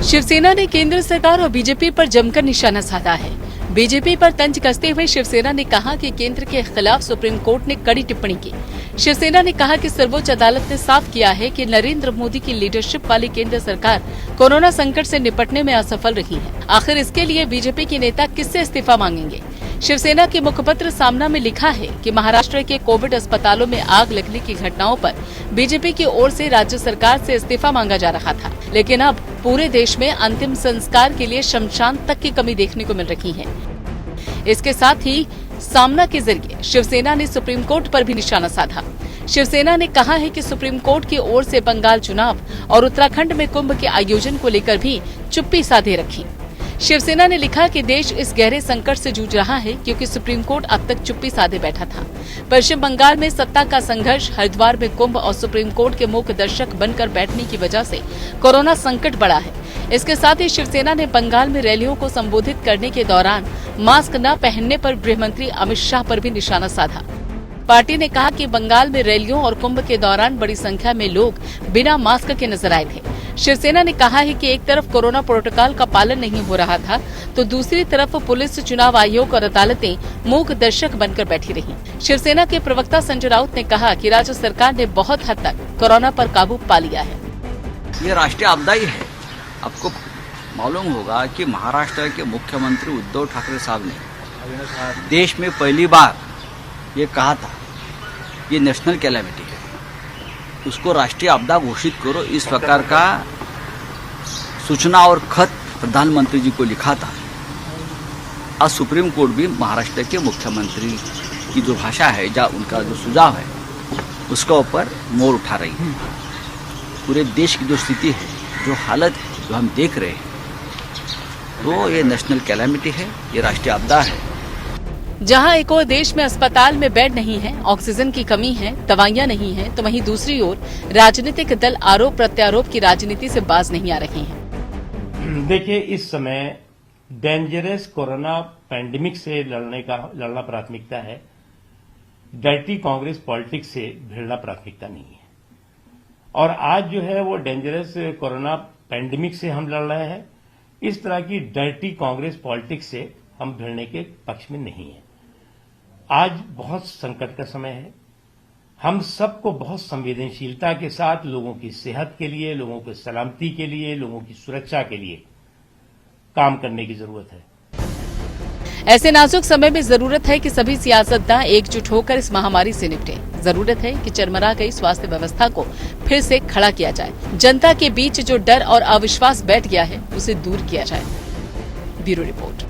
शिवसेना ने केंद्र सरकार और बीजेपी पर जमकर निशाना साधा है। बीजेपी पर तंज कसते हुए शिवसेना ने कहा कि केंद्र के खिलाफ सुप्रीम कोर्ट ने कड़ी टिप्पणी की। शिवसेना ने कहा कि सर्वोच्च अदालत ने साफ किया है कि नरेंद्र मोदी की लीडरशिप वाली केंद्र सरकार कोरोना संकट से निपटने में असफल रही है। आखिर इसके लिए बीजेपी के नेता किससे इस्तीफा मांगेंगे? शिवसेना के मुखपत्र सामना में लिखा है कि महाराष्ट्र के कोविड अस्पतालों में आग लगने की घटनाओं पर बीजेपी की ओर से राज्य सरकार से इस्तीफा मांगा जा रहा था, लेकिन अब पूरे देश में अंतिम संस्कार के लिए शमशान तक की कमी देखने को मिल रही है। इसके साथ ही सामना के जरिए शिवसेना ने सुप्रीम कोर्ट पर भी निशाना साधा। शिवसेना ने कहा है कि सुप्रीम कोर्ट की ओर से बंगाल चुनाव और उत्तराखंड में कुंभ के आयोजन को लेकर भी चुप्पी साधे रखी। शिवसेना ने लिखा कि देश इस गहरे संकट से जूझ रहा है क्योंकि सुप्रीम कोर्ट अब तक चुप्पी साधे बैठा था। पश्चिम बंगाल में सत्ता का संघर्ष, हरिद्वार में कुंभ और सुप्रीम कोर्ट के मूक दर्शक बनकर बैठने की वजह से कोरोना संकट बढ़ा है। इसके साथ ही शिवसेना ने बंगाल में रैलियों को संबोधित करने के दौरान मास्क न पहनने पर गृह मंत्री अमित शाह पर भी निशाना साधा। पार्टी ने कहा कि बंगाल में रैलियों और कुंभ के दौरान बड़ी संख्या में लोग बिना मास्क के नजर आए थे। शिवसेना ने कहा है कि एक तरफ कोरोना प्रोटोकॉल का पालन नहीं हो रहा था, तो दूसरी तरफ पुलिस, चुनाव आयोग और अदालतें मूक दर्शक बनकर बैठी रही। शिवसेना के प्रवक्ता संजय राउत ने कहा कि राज्य सरकार ने बहुत हद तक कोरोना पर काबू पा लिया है। ये राष्ट्रीय आपदा ही है। आपको मालूम होगा कि महाराष्ट्र के मुख्यमंत्री उद्धव ठाकरे साहब ने देश में पहली बार ये कहा था ये नेशनल कैलेमिटी है, उसको राष्ट्रीय आपदा घोषित करो। इस प्रकार का सूचना और खत प्रधानमंत्री जी को लिखा था। आज सुप्रीम कोर्ट भी महाराष्ट्र के मुख्यमंत्री की जो भाषा है, या उनका जो सुझाव है, उसका ऊपर मोर उठा रही है। पूरे देश की जो स्थिति है, जो हालत है, जो हम देख रहे हैं, तो ये नेशनल कैलेमिटी है, ये राष्ट्रीय आपदा है। जहां एक ओर देश में अस्पताल में बेड नहीं है, ऑक्सीजन की कमी है, दवाइयां नहीं है, तो वहीं दूसरी ओर राजनीतिक दल आरोप प्रत्यारोप की राजनीति से बाज नहीं आ रहे हैं। देखिए, इस समय डेंजरस कोरोना पैंडेमिक से लड़ना प्राथमिकता है। डर्टी कांग्रेस पॉलिटिक्स से भिड़ना प्राथमिकता नहीं है। और आज जो है वो डेंजरस कोरोना पैंडेमिक से हम लड़ रहे हैं। इस तरह की डर्टी कांग्रेस पॉलिटिक्स से हम भिड़ने के पक्ष में नहीं है। आज बहुत संकट का समय है। हम सबको बहुत संवेदनशीलता के साथ लोगों की सेहत के लिए, लोगों की सलामती के लिए, लोगों की सुरक्षा के लिए काम करने की जरूरत है। ऐसे नाजुक समय में जरूरत है कि सभी सियासतदान एकजुट होकर इस महामारी से निपटें। जरूरत है कि चरमरा गई स्वास्थ्य व्यवस्था को फिर से खड़ा किया जाए। जनता के बीच जो डर और अविश्वास बैठ गया है, उसे दूर किया जाए। Bureau report.